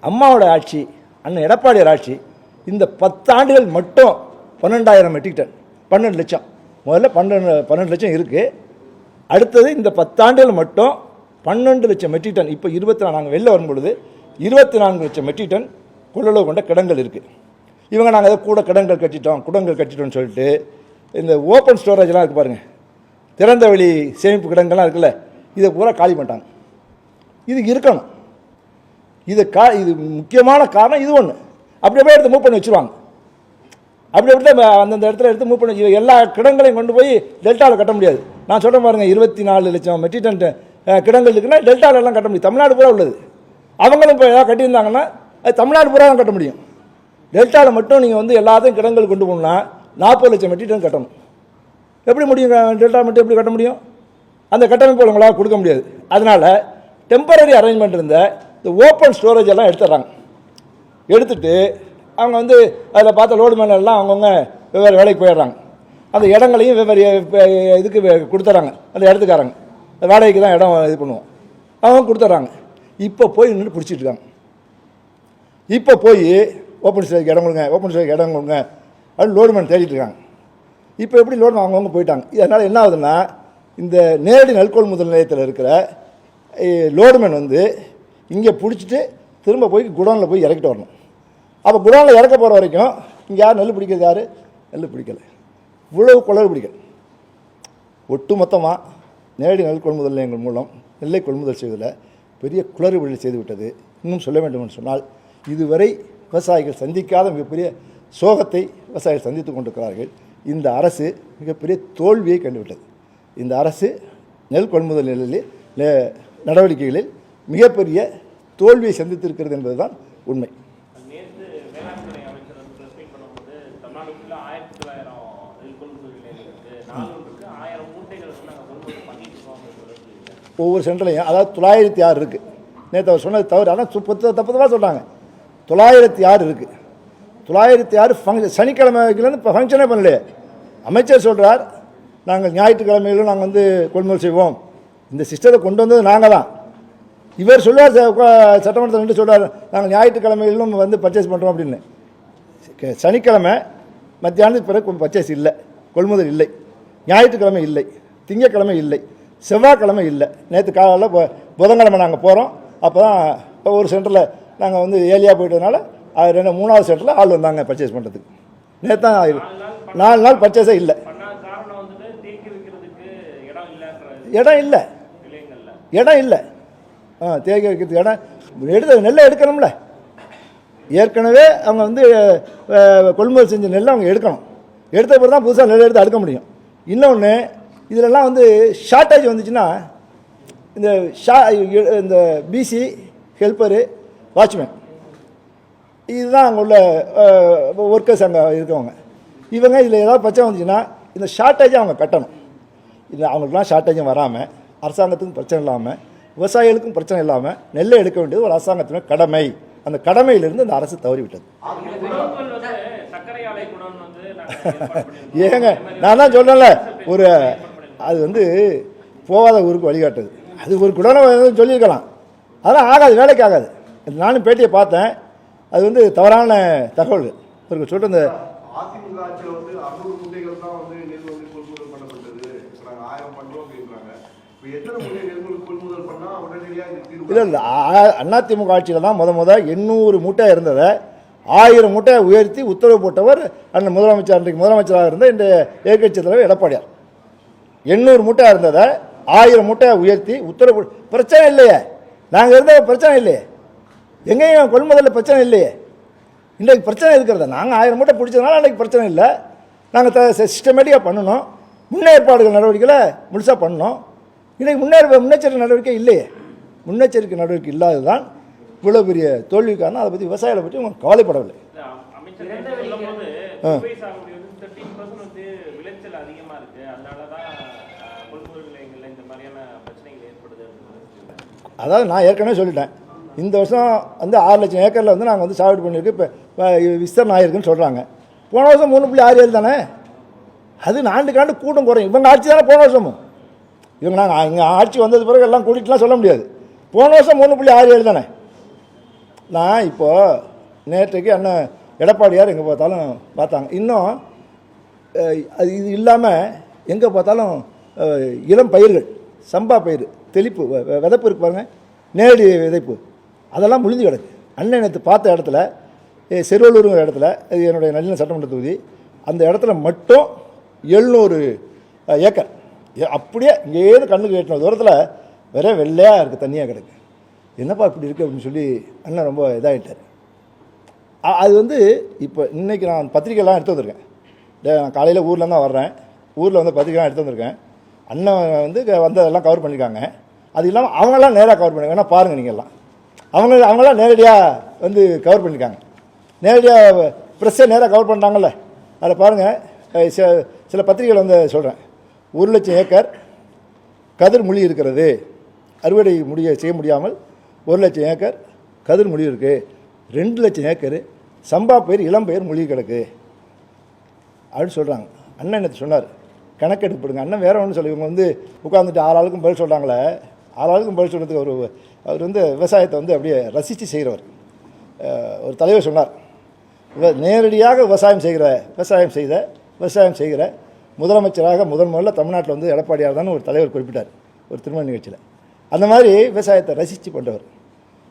அம்மாவோட ஆட்சி, அண்ணன் எடப்பாடியார் ஆட்சி, இந்த 10 ஆண்டுகள் மட்டும் 12,000 மெட்ரிக் டன், 12 லட்சம். முதல்ல 12 லட்சம் இருக்குது. அடுத்தது இந்த 10 ஆண்டுகள் மட்டும் 12 லட்சம் மெட்ரிக் டன். இப்போ 24, நாங்கள் வெளில வரும்பொழுது 24 லட்சம் மெட்ரிக் டன் கொள்ளளவு கொண்ட கிடங்குகள் இருக்குது. இவங்க நாங்கள் ஏதோ கூட குடங்கள் கட்டிட்டோம்னு சொல்லிட்டு இந்த ஓப்பன் ஸ்டோரேஜ்லாம் இருக்குது பாருங்கள், திறந்த வெளி சேமிப்பு கிடங்கெல்லாம் இருக்குல்ல, இதை பூரா காலி பண்ணிட்டாங்க. இது இருக்கணும். இது முக்கியமான காரணம் இது ஒன்று. அப்படியே எடுத்து மூவ் பண்ணி வச்சுருவாங்க. அப்படி அந்தந்த இடத்துல எடுத்து மூவ் பண்ணி எல்லா கிடங்களையும் கொண்டு போய் டெல்டாவில் கட்ட முடியாது. நான் சொல்கிறேன் பாருங்கள், 24 லட்சம் மெட்ரிக் டன் கிடங்கள் இருக்குன்னா டெல்டாவிலலாம் கட்ட முடியும். தமிழ்நாடு பூரா உள்ளது. அவங்களும் இப்போ ஏதாவது கட்டியிருந்தாங்கன்னா அது தமிழ்நாடு பூரா தான் கட்ட முடியும். டெல்டாவில் மட்டும் நீங்கள் வந்து எல்லாத்தையும் கிடங்கள் கொண்டு போகணுன்னா 40 லட்சம் மெட்ரிக் டன் கட்டணும். எப்படி முடியும்? டெல்டா மட்டும் எப்படி கட்ட முடியும்? அந்த கட்டமைப்பு உங்களால் கொடுக்க முடியாது. அதனால் டெம்பரரி அரேஞ்ச்மெண்ட் இருந்த இந்த ஓப்பன் ஸ்டோரேஜ் எல்லாம் எடுத்துடுறாங்க. எடுத்துட்டு அவங்க வந்து அதில் பார்த்த லோடு மேன் எல்லாம் அவங்கவுங்க வெவ்வேறு வேலைக்கு போயிடுறாங்க. அந்த இடங்களையும் வெவ்வேறு இதுக்கு கொடுத்துட்றாங்க. அந்த இடத்துக்காரங்க வாடகைக்கு தான் இடம் இது பண்ணுவோம், அவங்க கொடுத்துட்றாங்க. இப்போ போய் நின்று பிடிச்சிட்டு இருக்காங்க. இப்போ போய் ஓப்பன் ஸ்டோரேஜ் இடம் கொடுங்க, ஓப்பன் ஸ்டோரேஜ் இடம் கொடுங்க அப்படின்னு லோடு மேன் தேடிட்டு இருக்காங்க. இப்போ எப்படி லோடு அவங்கவுங்க போயிட்டாங்க. அதனால் என்ன ஆகுதுன்னா, இந்த நேரடி நெல்கொள்முதல் நிலையத்தில் இருக்கிற லோடுமேன் வந்து இங்கே பிடிச்சிட்டு திரும்ப போய் குடோனில் போய் இறக்கிட்டு வரணும். அப்போ குடோனில் இறக்க போகிற வரைக்கும் இங்கே யார் நெல் பிடிக்கிறது? யார் நெல் பிடிக்கலை. இவ்வளவு குளறு பிடிக்கல். ஒட்டு மொத்தமாக நேரடி நெல் கொள்முதல் நிலையங்கள் மூலம் நெல்லை கொள்முதல் செய்வதில் பெரிய குளறுபடி செய்துவிட்டது. இன்னும் சொல்ல வேண்டும் என்று சொன்னால், இதுவரை விவசாயிகள் சந்திக்காத மிகப்பெரிய சோகத்தை விவசாயிகள் சந்தித்து கொண்டிருக்கிறார்கள். இந்த அரசு மிகப்பெரிய தோல்வியை கண்டுவிட்டது. இந்த அரசு நெல் கொள்முதல் நடவடிக்கைகளில் மிகப்பெரிய தோல்வியை சந்தித்திருக்கிறது என்பதுதான் உண்மை. ஒவ்வொரு சென்டர்லையும், அதாவது 906 இருக்குது. நேற்று அவர் சொன்னது தவறு, ஆனால் தப்பு சொல்கிறாங்க. 906 இருக்குது. 906 ஃபங்க்ஷன் சனிக்கிழமைலேருந்து இப்போ ஃபங்க்ஷனே பண்ணலையே. அமைச்சர் சொல்கிறார், நாங்கள் ஞாயிற்றுக்கிழமையிலும் நாங்கள் வந்து கொள்முதல் செய்வோம். இந்த சிஸ்டத்தை கொண்டு வந்தது நாங்கள் தான். இவர் சொல்லுவார், சட்டமன்றத்தில் நின்று சொல்கிறார், நாங்கள் ஞாயிற்றுக்கிழமையிலும் வந்து பர்ச்சேஸ் பண்ணுறோம் அப்படின்னு. சனிக்கிழமை மத்தியானத்துக்கு பிறகு பர்ச்சேஸ் இல்லை, கொள்முதல் இல்லை. ஞாயிற்றுக்கிழமை இல்லை, திங்கக்கிழமை இல்லை, செவ்வாய்க்கிழமை இல்லை. நேற்று காலையில் புதன்கிழமை நாங்கள் போகிறோம். அப்போ தான் ஒரு சென்டரில் நாங்கள் வந்து ஏலியாக போயிட்டதுனால 3வது சென்டரில் ஆள் வந்தாங்க பர்ச்சேஸ் பண்ணுறதுக்கு. நேற்று தான் 4 நாள் பர்ச்சேஸே இல்லை. இடம் இல்லை தேக்கி வைக்கிறதுக்கு இடம் நெல்லை எடுக்கணும்ல. ஏற்கனவே அவங்க வந்து கொள்முதல் செஞ்ச நெல்லை அவங்க எடுக்கணும். எடுத்த பிறகு தான் புதுசாக நெல் எடுத்து அடுக்க முடியும். இன்னொன்று, இதிலெல்லாம் வந்து ஷார்ட்டேஜ் வந்துச்சுன்னா இந்த பிசி ஹெல்ப்பரு வாட்ச்மேன் இதுதான் அங்கே உள்ள ஒர்க்கர்ஸ் அங்கே இருக்கவங்க. இவங்க இதில் ஏதாவது பிரச்சனை வந்துச்சுன்னா இந்த ஷார்ட்டேஜை அவங்க கட்டணும். இது அவங்களுக்குலாம் ஷார்ட்டேஜும் வராமல், அரசாங்கத்துக்கும் பிரச்சனை இல்லாமல், விவசாயிகளுக்கும் பிரச்சனை இல்லாமல் நெல்லை எடுக்க வேண்டியது ஒரு அரசாங்கத்தின கடமை. அந்த கடமையிலிருந்து இந்த அரசு தவறிவிட்டது. ஏங்க நான் தான் சொன்னேன்ல, ஒரு அது வந்து போகாத ஊருக்கு வழிகாட்டுது. அது ஒரு குடனை சொல்லியிருக்கலாம், அதெல்லாம் ஆகாது, வேலைக்கு ஆகாது. நானும் பேட்டியை பார்த்தேன், அது வந்து தவறான தகவல்கள் இவருக்கு சொல்லிட்டு. இந்த அதிமுக ஆட்சியில் வந்து 600 மூட்டைகள் தான் வந்து நெல் வந்து கொள்முதல் பண்ணப்பட்டது. நாங்கள் 1000 பண்ணுறோம் அப்படின்றாங்க. இப்போ எத்தனை மூட்டை நெல் கொள்முதல் பண்ணால் உடனடியாக இது தீர்வு? இல்லை, அதிமுக ஆட்சியில் தான் முத 800 மூட்டை இருந்ததை 1000 மூட்டையை உயர்த்தி உத்தரவு போட்டவர் அண்ணன் முதலமைச்சர், அன்றைக்கு முதலமைச்சராக இருந்த இந்த எதிர்க்கட்சி தலைவர் எடப்பாடியார். 800 மூட்டை இருந்ததை 1000 மூட்டையை உயர்த்தி உத்தரவு. பிரச்சனை இல்லையே, நாங்கள் இருந்த பிரச்சனை இல்லையே, எங்கேயும் கொள்முதலில் பிரச்சனை இல்லையே. இன்றைக்கு பிரச்சனை இருக்கிறத நாங்கள் 1000 மூட்டை பிடிச்சதுனால அன்றைக்கு பிரச்சனை இல்லை. நாங்கள் சிஸ்டமேட்டிக்காக பண்ணணும், முன்னேற்பாடுகள் நடவடிக்கைகளை முழுசாக பண்ணணும். இன்றைக்கு முன்னெச்சரிக்கை நடவடிக்கை இல்லையே. முன்னெச்சரிக்கை நடவடிக்கை இல்லாதது தான் இவ்வளோ பெரிய தோல்விக்கான. அதை பற்றி விவசாயிகளை பற்றி அவங்க கவலைப்படவில்லை. அதாவது நான் ஏற்கனவே சொல்லிட்டேன், இந்த வருஷம் வந்து 6 லட்சம் ஏக்கரில் வந்து நாங்கள் வந்து சாகுபடி பண்ணியிருக்கு. இப்போ விஸ்தரணம் ஆகிருக்குன்னு சொல்கிறாங்க. போன வருஷம் 3.67 தானே. அது ஆண்டுக்காண்டு கூட்டம் குறையும். இவங்க ஆட்சி தானே போன வருஷமும். இவங்க நாங்கள் இங்கே ஆட்சி வந்தது பிறகு எல்லாம் கூட்டிகிட்டுலாம் சொல்ல முடியாது. போன வருஷம் 3.67 தானே. நான் இப்போது நேற்றைக்கு அண்ணன் எடப்பாடியார் எங்கே பார்த்தாலும் பார்த்தாங்க. இன்னும் அது இது இல்லாமல் எங்கே பார்த்தாலும் இளம் பயிர்கள், சம்பா பயிர் தெளிப்பு விதைப்பு இருக்கு பாருங்கள், நேரடி விதைப்பு, அதெல்லாம் முழிஞ்சு கிடக்கு. அண்ணன் நேற்று பார்த்த இடத்துல செருவலூருங்கிற இடத்துல, இது என்னுடைய நல்ல சட்டமன்ற தொகுதி, அந்த இடத்துல மட்டும் 700 ஏக்கர் அப்படியே இங்கேருந்து கண்ணுக்கு எட்டின தூரத்தில் வேற வெள்ளையாக இருக்குது, தண்ணியாக கிடக்கு. என்னப்பா இப்படி இருக்குது அப்படின்னு சொல்லி அண்ணன் ரொம்ப இதாகிட்டார். அது வந்து இப்போ இன்றைக்கி நான் பத்திரிக்கைலாம் எடுத்து வந்திருக்கேன். நான் காலையில் ஊரில் தான் வர்றேன், ஊரில் வந்து பத்திரிக்கைலாம் எடுத்து வந்திருக்கேன். அண்ணன் வந்து வந்ததெல்லாம் கவர் பண்ணியிருக்காங்க. அது இல்லாமல் அவங்களாம் நேராக கவர் பண்ணிருக்காங்க. வேணால் பாருங்கள் நீங்கள் எல்லாம். அவங்களாம் நேரடியாக வந்து கவர் பண்ணியிருக்காங்க. நேரடியாக ப்ரெஸ்ஸை நேராக கவர் பண்ணுறாங்கல்ல, அதில் பாருங்கள். சில பத்திரிகைகள் வந்து சொல்கிறேன், 1 லட்சம் ஏக்கர் கதிர் மொழி இருக்கிறது, அறுவடை செய்ய முடியாமல் 1 லட்சம் ஏக்கர் கதிர் மொழி இருக்குது, 2 லட்சம் ஏக்கர் சம்பா பயிர் இளம் பயிர் மொழி கிடக்கு அப்படின்னு சொல்கிறாங்க. அண்ணன் என்ன சொன்னார், கணக்கெடுப்படுங்க. அண்ணன் வேறு ஒன்று சொல்லி, இவங்க வந்து உட்காந்துட்டு 6 ஆளுக்கும் பதில் சொல்கிறாங்களே, 6 ஆளுக்கும் பதில் சொல்கிறதுக்கு அவர் வந்து விவசாயத்தை வந்து அப்படியே ரசித்து செய்கிறவர். ஒரு தலைவர் சொன்னார், நேரடியாக விவசாயம் செய்கிற முதலமைச்சராக முதல்ல தமிழ்நாட்டில் வந்து எடப்பாடியார் தான் ஒரு தலைவர் குறிப்பிட்டார் ஒரு திருமண நிகழ்ச்சியில். அந்த மாதிரி விவசாயத்தை ரசித்து பண்ணுறவர்,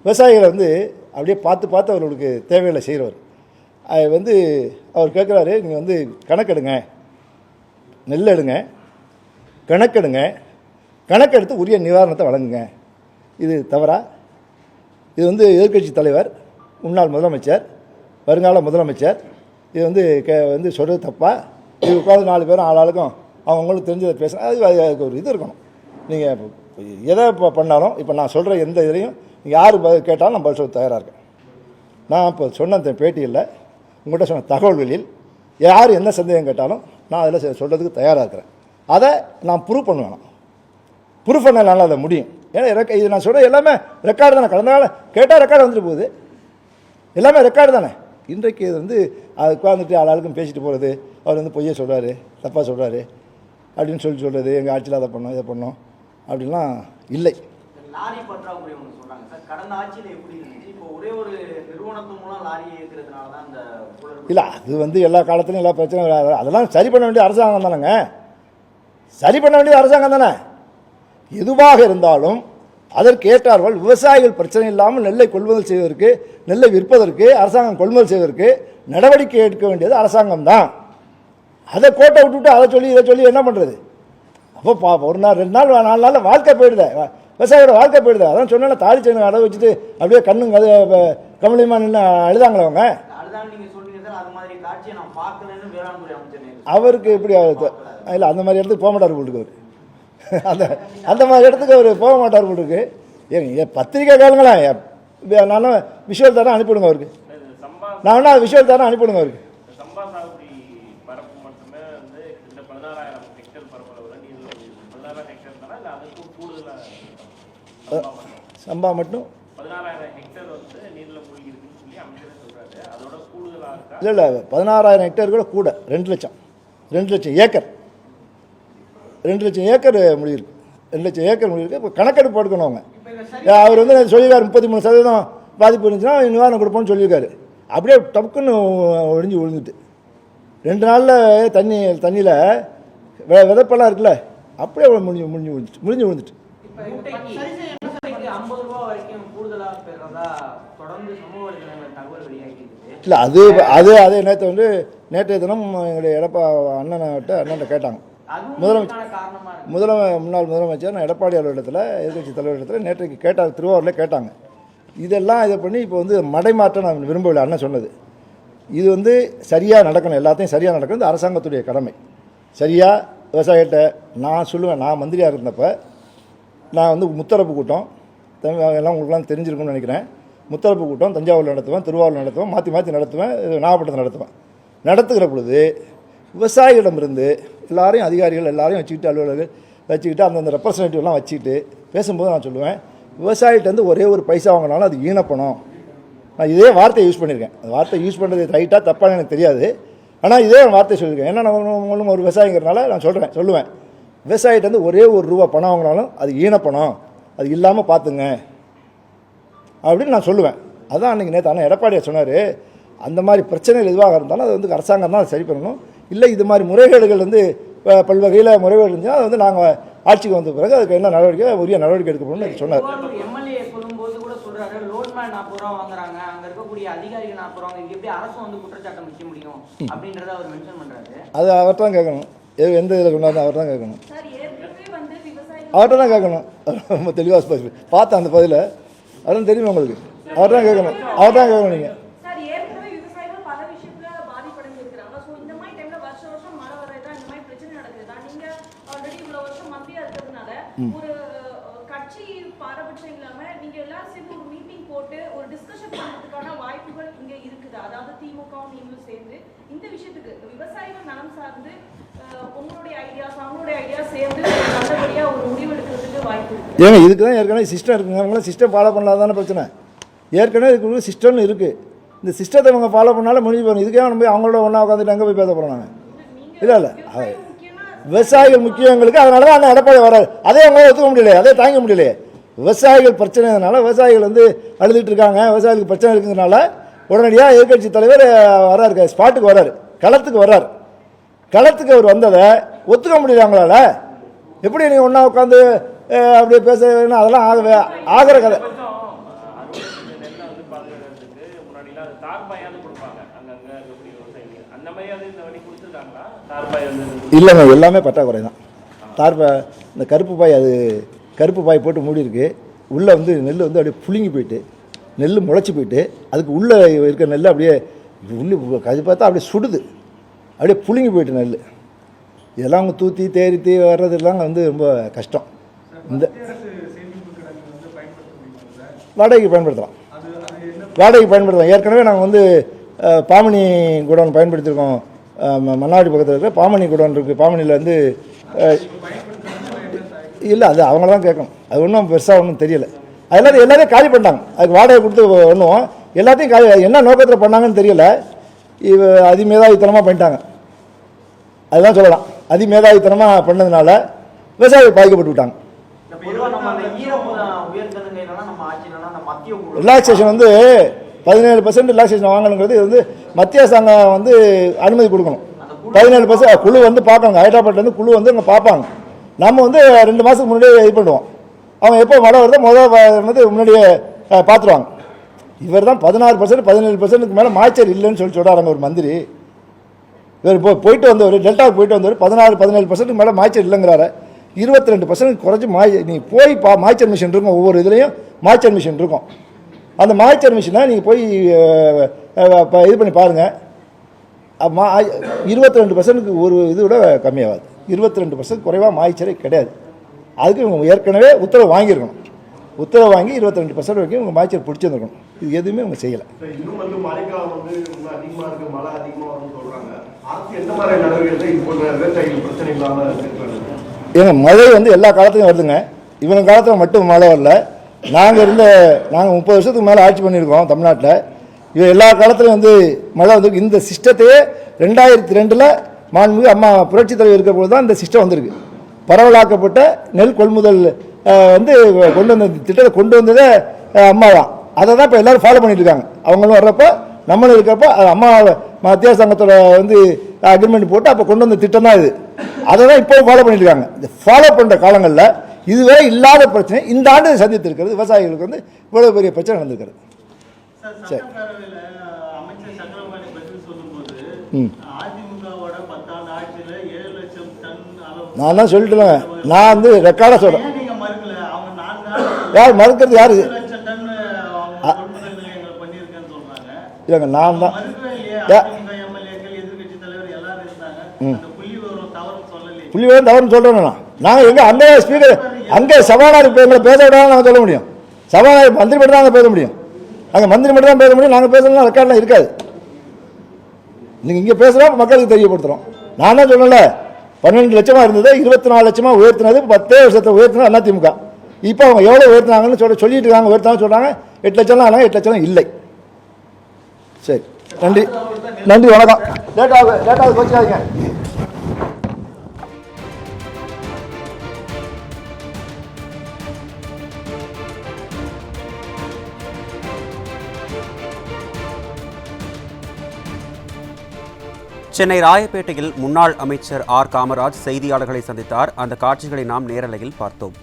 விவசாயிகளை வந்து அப்படியே பார்த்து அவர்களுக்கு தேவைகளை செய்கிறவர். வந்து அவர் கேட்குறாரு, நீங்கள் வந்து கணக்கெடுங்க, நெல் எடுங்க, கணக்கெடுத்து உரிய நிவாரணத்தை வழங்குங்க. இது தவறா? இது வந்து எதிர்க்கட்சி தலைவர், முன்னாள் முதலமைச்சர், வருங்கால முதலமைச்சர், இது வந்து சொல்கிறது தப்பா? இது உட்காந்து 4 பேரும் ஆளாளுக்கும் அவங்களுக்கு தெரிஞ்சதை பேசணும். அதுக்கு ஒரு இது இருக்கணும். நீங்கள் எதை இப்போ பண்ணாலும், இப்போ நான் சொல்கிற எந்த இதுலையும் யார் கேட்டாலும் நான் பதில் சொல்ல தயாராக இருக்கேன். நான் இப்போ சொன்ன பேட்டியில் உங்கள்கிட்ட சொன்ன தகவல்களில் யார் என்ன சந்தேகம் கேட்டாலும் நான் அதில் சொல்கிறதுக்கு தயாராக இருக்கிறேன். அதை நான் ப்ரூவ் பண்ணுவேன். ப்ரூஃப் பண்ணனால அதை முடியும். ஏன்னா இது நான் சொல்கிற எல்லாமே ரெக்கார்டு தானே. கடந்த நாள் கேட்டால் ரெக்கார்டு வந்துட்டு போகுது, எல்லாமே ரெக்கார்டு தானே. இன்றைக்கு இது வந்து அது உட்காந்துட்டு ஆளாளுக்கும் பேசிட்டு போகிறது, அவர் வந்து பொய்யை சொல்கிறாரு, தப்பாக சொல்கிறாரு அப்படின்னு சொல்கிறது, எங்கள் ஆட்சியில் அதை பண்ணோம் இதை பண்ணோம் அப்படின்லாம் இல்லை. லாரி பற்றாக்குறை ஒன்று சொல்கிறாங்க சார். கடந்த ஆட்சியில் எப்படி இருந்துச்சு? இப்போ ஒரே ஒரு நிறுவனத்து மூலம் லாரி இயக்கிறதுனால தான் இந்த இல்லை, அது வந்து எல்லா காலத்துலையும் எல்லா பிரச்சனையும் அதெல்லாம் சரி பண்ண வேண்டிய அரசாங்கம் தானேங்க. சரி பண்ண வேண்டியது அரசாங்கம் தானே. எதுவாக இருந்தாலும் அதற்கு ஏற்றார்கள் விவசாயிகள் பிரச்சனை இல்லாமல் நெல்லை கொள்முதல் செய்வதற்கு, நெல்லை விற்பதற்கு, அரசாங்கம் கொள்முதல் செய்வதற்கு நடவடிக்கை எடுக்க வேண்டியது அரசாங்கம் தான். அதை கோட்டை விட்டுவிட்டு அதை சொல்லி இதை சொல்லி என்ன பண்ணுறது? அப்போ ஒரு நாள் 2 நாள் 4 நாளில் வாழ்க்கை போயிடுது, விவசாயியோட வாழ்க்கை போயிடுது. அதான் சொன்னால் தாலி செயின் அடை வச்சுட்டு அப்படியே கண்ணுங்க அது கமலியமாக நின்று அழுதாங்களே அவங்க. அவருக்கு எப்படி இல்லை, அந்த மாதிரி இடத்துக்கு போக மாட்டார் போட்டுக்கு. அவர் அந்த மாதிரி இடத்துக்கு அவர் போக மாட்டார் போட்டுருக்கு. ஏங்க பத்திரிக்கை கேளுங்களேன், நானும் விஷுவல் தரேன் அனுப்பிவிடுங்க அவருக்கு. நான் வேணா விஷுவல் தரேன் அனுப்பிவிடுங்க அவருக்கு. சம்பா மட்டும் 16,000 ஹெக்டேர் வந்து நீரில் மூழ்கி இருக்குன்னு சொல்லி அமைச்சர் சொல்றாரு. அதோட கூடுதலாக இருக்கா? இல்லை 16,000 ஹெக்டேர் கூட கூட 2 லட்சம் ஏக்கர் 2 லட்சம் ஏக்கர் முடியிருக்கு. 2 லட்சம் ஏக்கர் முடியிருக்கு. இப்போ கணக்கெடுப்பு போட்டுக்கணும் அவங்க. அவர் வந்து சொல்லியிருக்காரு 33% பாதிப்பு இருந்துச்சுன்னா நிவாரணம் கொடுப்போம்னு சொல்லியிருக்காரு. அப்படியே டப்புக்குன்னு ஒழிஞ்சு விழுந்துட்டு 2 நாளில் தண்ணியில் விதைப்பெல்லாம் இருக்குல்ல, அப்படியே முடிஞ்சு விழுந்துட்டு. இல்லை அது நேற்று வந்து நேற்றைய தினம் எங்களுடைய அண்ணன்கிட்ட கேட்டாங்க. முன்னாள் முதலமைச்சர் நான் எடப்பாடி அவர்களிடத்தில் எதிர்கட்சி தலைவரிடத்தில் நேற்றைக்கு கேட்டாங்க, திருவாரூரில் கேட்டாங்க. இதெல்லாம் இதை பண்ணி இப்போ வந்து மடைமாற்றம் நான் விரும்பவில்லை. அண்ணன் சொன்னது இது வந்து சரியாக நடக்கணும், எல்லாத்தையும் சரியாக நடக்கணும். இந்த அரசாங்கத்துடைய கடமை. சரியாக விவசாயிகிட்ட நான் சொல்லுவேன். நான் மந்திரியாக இருந்தப்போ நான் வந்து முத்தரப்பு கூட்டம் எல்லாம் உங்களுக்குலாம் தெரிஞ்சிருக்கும்னு நினைக்கிறேன். முத்தரப்பு கூட்டம் தஞ்சாவூரில் நடத்துவேன், திருவாரூரில் நடத்துவேன், மாற்றி நடத்துவேன், நாகப்பட்டினத்தில் நடத்துவேன். நடத்துகிற பொழுது விவசாயிகளிடமிருந்து எல்லாரையும் அதிகாரிகள் எல்லாரையும் வச்சுக்கிட்டு அலுவலர்கள் வச்சுக்கிட்டு அந்தந்த ரெப்ரசன்டேட்டிவ்லாம் வச்சுக்கிட்டு பேசும்போது நான் சொல்லுவேன், விவசாயிகிட்டேருந்து ஒரே ஒரு பைசா வாங்கினாலும் அது ஈனப்பணம். நான் இதே வார்த்தையை யூஸ் பண்ணியிருக்கேன். அந்த வார்த்தை யூஸ் பண்ணுறது ரைட்டாக தப்பான்னு எனக்கு தெரியாது. ஆனால் இதே வார்த்தை சொல்லியிருக்கேன். ஏன்னா நான் ஒரு விவசாயிங்கிறனால நான் சொல்லுவேன், விவசாயிகிட்டேருந்து ஒரே ₹1 பணம் வாங்கினாலும் அது ஈனப்பணம், அது இல்லாமல் பார்த்துங்க அப்படின்னு நான் சொல்லுவேன். அதான் அன்றைக்கி நேற்று ஆனால் எடப்பாடியை சொன்னார், அந்த மாதிரி பிரச்சனைகள் எதுவாக இருந்தாலும் அது வந்து அரசாங்கம் தான் அதை சரி பண்ணணும். இல்லை இது மாதிரி முறைகேடுகள் வந்து பல்வகையில் முறைகேடு இருந்துச்சுன்னா அது வந்து நாங்கள் ஆட்சிக்கு வந்த பிறகு அதுக்கு என்ன நடவடிக்கை உரிய நடவடிக்கை எடுக்கணும்னு சொன்னார். எம்எல்ஏ சொல்லும்போது கூட சொல்றாரு, லோட்மேன் 40 ரூபா வாங்குறாங்க, அங்க இருக்கக்கூடிய அதிகாரிகள் 40 ரூபா, இங்க எப்படி அரசு வந்து குற்றச்சாட்டம் வைக்க முடியும் அப்படின்றத அவர் மென்ஷன் பண்றாரு. அது அவர் தான் கேட்கணும். எந்த இதில் கொண்டாந்து அவர் தான் கேட்கணும். அவர்கிட்ட தான் கேட்கணும். ரொம்ப தெளிவாக பார்த்தேன் அந்த பதில. அதெல்லாம் தெரியுமா உங்களுக்கு? அவர் தான் கேட்கணும். நீங்கள் ஒரு கட்சி பாரபட்சம் இல்லாம நீங்க எல்லாரும் சேர்ந்து ஒரு மீட்டிங் போட்டு ஒரு டிஸ்கஷன் பண்றதுக்கான வாய்ப்புகள் இங்க இருக்குது. அதாவது திமுகவும் நீங்களும் சேர்ந்து இந்த விஷயத்துக்கு விவசாயிகள் நலம் சார்ந்து உங்களுடைய ஐடியாஸ் அவங்களுடைய ஐடியாஸ் சேர்ந்து நல்லபடியா ஒரு முடிவு எடுக்கிறதுக்கு வாய்ப்பு இருக்கு. ஏங்க இதுக்கு தான் ஏற்கனவே சிஸ்டம் இருக்குங்க. அவங்களாம் சிஸ்டம் ஃபாலோ பண்ணாதானே பிரச்சனை. ஏற்கனவே இதுக்கு சிஸ்டம்னு இருக்குது. இந்த சிஸ்டத்தை அவங்க ஃபாலோ பண்ணாலும் முடிவு போகணும். இதுக்கே நம்ம போய் அவங்களோட ஒன்றா உட்காந்துட்டு அங்கே போய் பேச போகிறோம். நாங்கள் இல்லை விவசாயிகள் முக்கியம் எங்களுக்கு. அதனால தான் அண்ணன் எடப்பாடி வராது. அதே அவங்களால ஒத்துக்க முடியலையே, அதே தாங்க முடியலையே. விவசாயிகள் பிரச்சனைனால விவசாயிகள் வந்து அழுதுட்டு இருக்காங்க, விவசாயிகளுக்கு பிரச்சனை இருக்கிறதுனால உடனடியாக எதிர்கட்சி தலைவர் வராரு, ஸ்பாட்டுக்கு வராரு, களத்துக்கு வர்றார். களத்துக்கு அவர் வந்ததை ஒத்துக்க முடியல அவங்களால. எப்படி நீங்கள் ஒன்றா உட்காந்து அப்படியே பேச அதெல்லாம் ஆகிற கதை. இல்லைங்க, எல்லாமே பற்றாக்குறை தான். இந்த கருப்பு பாய் போட்டு மூடி இருக்கு. உள்ளே வந்து நெல் வந்து அப்படியே புழுங்கி போயிட்டு நெல் முளைச்சி போயிட்டு அதுக்கு உள்ளே இருக்கிற நெல் அப்படியே அது பார்த்தா அப்படியே சுடுது, அப்படியே புழுங்கி போயிட்டு நெல். இதெல்லாம் அவங்க தூத்தி தேரித்தி வர்றதுலாம் வந்து ரொம்ப கஷ்டம். இந்த வாடகைக்கு பயன்படுத்தலாம். ஏற்கனவே நாங்கள் வந்து பாமணி குடோன் பயன்படுத்தியிருக்கோம். மன்னாடி பக்கத்தில் இருக்கிற பாமணி குடோன் இருக்குது. பாமணியில் வந்து இல்லை, அது அவங்கள தான் கேட்கணும். அது ஒன்றும் பெருசாக ஒன்றும் தெரியலை. அது எல்லாத்தையும் காலி பண்ணிட்டாங்க. அதுக்கு வாடகை கொடுத்து ஒன்றும் எல்லாத்தையும் காலி. என்ன நோக்கத்தில் பண்ணாங்கன்னு தெரியல. அதிமேதாவித்தனமாக பண்ணிட்டாங்க, அதுதான் சொல்லலாம். அதிமேதாவித்தனமாக பண்ணதுனால விவசாயிகள் பாதிக்கப்பட்டு விட்டாங்க. ரிலாக்ஸேஷன் வந்து 17% ரிலாக்ஸேஷன் வாங்கணுங்கிறது இது வந்து மத்திய அரசாங்கம் வந்து அனுமதி கொடுக்கணும். 17% குழு வந்து பார்ப்பாங்க. ஹைதராபாத்லேருந்து குழு வந்து அங்கே பார்ப்பாங்க. நம்ம வந்து 2 மாதத்துக்கு முன்னாடியே இது பண்ணுவோம். அவங்க எப்போ மழை வருதோ வந்து முன்னாடியே பார்த்துருவாங்க. இவர் தான் 16% 17%க்கு மேலே மாய்ச்சல் இல்லைன்னு சொல்கிறாங்க ஒரு மந்திரி. இவர் போயிட்டு வந்தவர், டெல்டாவுக்கு போயிட்டு வந்தவர் 16-17%க்கு மேலே மாய்ச்சல் இல்லைங்கிறாரு. 22% குறைச்சி நீ போய் மாய்ச்சல் மிஷின் இருக்கும். ஒவ்வொரு இதுலேயும் மாய்ச்சல் மிஷின் இருக்கும். அந்த மாய்ச்சல் மிஷினை நீங்கள் போய் இது பண்ணி பாருங்கள். 22%க்கு ஒரு இது விட கம்மியாகாது. 22% குறைவாக மாய்ச்சலே கிடையாது. அதுக்கு இவங்க ஏற்கனவே உத்தரவு வாங்கியிருக்கணும். உத்தரவு வாங்கி 22% வரைக்கும் உங்கள் மாய்ச்சல் பிடிச்சிருந்துருக்கணும். இது எதுவுமே அவங்க செய்யலை. இன்னும் வந்து மழைக்காலம் வந்து அதிகமாக இருக்குது, மழை அதிகமாக வரும்னு சொல்கிறாங்க. அரசு எந்த மாதிரி நடவடிக்கை இது போன்ற விவசாயிகள் பிரச்சனை இல்லாமல் இருக்கிறாங்க? ஏங்க மழை வந்து எல்லா காலத்துலையும் வருதுங்க. இவங்க காலத்தில் மட்டும் மழை வரல. நாங்கள் 30 வருஷத்துக்கு மேலே ஆட்சி பண்ணியிருக்கோம் தமிழ்நாட்டில். இது எல்லா காலத்துலையும் வந்து மழை வந்திருக்கு. இந்த சிஸ்டத்தையே 2002 மாண்புமிகு அம்மா புரட்சித் தலைவர் இருக்கிற போது தான் இந்த சிஸ்டம் வந்திருக்கு. பரவலாக்கப்பட்ட நெல் கொள்முதல் வந்து கொண்டு வந்த திட்டத்தை கொண்டு வந்ததே அம்மா தான். அதை தான் இப்போ எல்லோரும் ஃபாலோ பண்ணிட்டு இருக்காங்க. அவங்களும் வர்றப்போ நம்மளும் இருக்கிறப்ப அம்மா மத்திய சங்கத்தோட வந்து அக்ரிமெண்ட் போட்டு அப்போ கொண்டு வந்த திட்டம் தான் இது. அதை தான் இப்போவும் ஃபாலோ பண்ணிட்டு இருக்காங்க. இந்த ஃபாலோ பண்ணுற காலங்களில் இதுவரை இல்லாத பிரச்சனை இந்த ஆண்டு சந்தித்திருக்கிறது. விவசாயிகளுக்கு வந்து இவ்வளோ பெரிய பிரச்சனை நடந்திருக்கிறது. சரி, அமைச்சர் சக்கரபாணி பதில் சொல்லும்போது அதிமுகவோட 10 ஆண்டு ஆட்சியில் 7 லட்சம் டன் அளவு நான் தான் சொல்லிட்டுங்க. நான் வந்து ரெக்கார்டாக சொல்கிறேன். நீங்க மறுக்கல, அவங்க 4 ஆண்டு யார் மறுக்கிறது? யாரு? 7 லட்சம் டன் கொள்முதல் நிலையங்கள் பண்ணியிருக்கேன்னு சொல்றாங்க. இல்லைங்க, நான் தான் மறுக்கவே இல்லையா? அதிமுக எம்எல்ஏக்கள், எதிர்கட்சி தலைவர் எல்லாரும் இருந்தாங்க. அந்த புள்ளி விவரம் தவறு சொல்லலையே. புள்ளி விவரம் தவறுன்னு சொல்கிறேன். நாங்கள் எங்கே அங்கே ஸ்பீக்கர் அங்கே சபாநாயகர் எங்களை பேச விடாமல் நாங்கள் சொல்ல முடியும். சபாநாயகர் மந்திரி மட்டும் தான் அங்கே பேச முடியும். அங்கே மந்திரி மட்டும் தான் பேச முடியும். நாங்கள் பேசலாம் ரெக்கார்ட்லாம் இருக்காது. நீங்கள் இங்கே பேசுகிறோம், மக்களுக்கு தெரியப்படுத்துகிறோம். நான் தான் சொல்லலை, 12 லட்சமாக இருந்தது 24 லட்சமாக உயர்த்தினது 10 வருஷத்தை உயர்த்தினது அதிமுக. இப்போ அவங்க எவ்வளோ உயர்த்தினாங்கன்னு சொல்லிட்டு இருக்காங்க. உயர்த்தாங்க சொல்கிறாங்க. 8 லட்சம்லாம் ஆனாங்க, 8 லட்சம் இல்லை. சரி, நன்றி நன்றி, வணக்கம். லேட்டாக வச்சுக்காதீங்க. சென்னை ராயப்பேட்டையில் முன்னாள் அமைச்சர் ஆர் காமராஜ் செய்தியாளர்களை சந்தித்தார். அந்த காட்சிகளை நாம் நேரலையில் பார்த்தோம்.